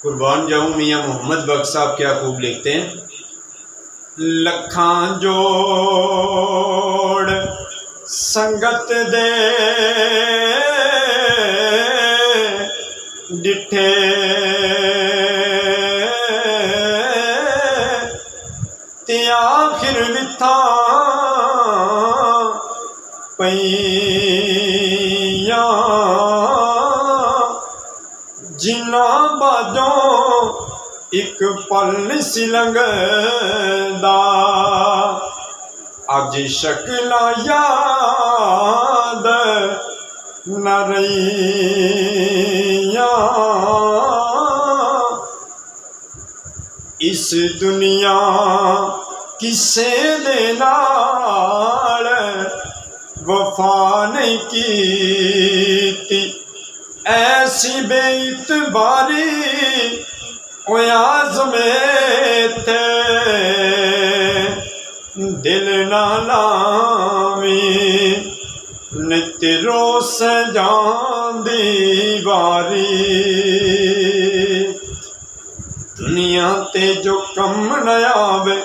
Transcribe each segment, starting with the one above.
कुर्बान जाऊँ मियाँ मोहम्मद बख्श साहब क्या खूब लिखते हैं। लखां जोड़ संगत दे डिठे ते आखिर विथा पईयां जिन्ना बाजों एक पल सी लंघदा अज शक्लां याद न रहियां। इस दुनिया किसे दे नाल वफा नहीं कीती ऐसी बेइतबारी आज़मे थे दिल ना लावी नित रोस जांदी वारी। दुनिया ते जो कम न आवे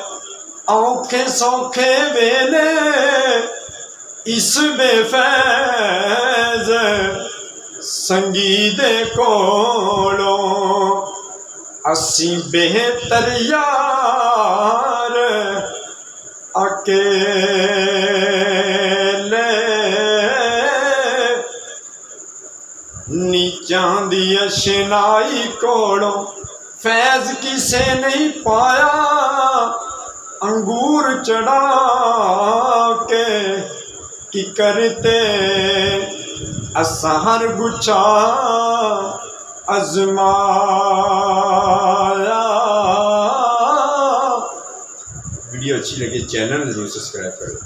औखे सौखे वेले इस बेफैज संगी दे कोलों असी बेहतर यार अकेले। नीचां दी अशनाई कोलों फैज किसे नहीं पाया अंगूर चढ़ा के की करते असहर गुच्छा अजमाया। वीडियो अच्छी लगे चैनल जरूर सब्सक्राइब करें।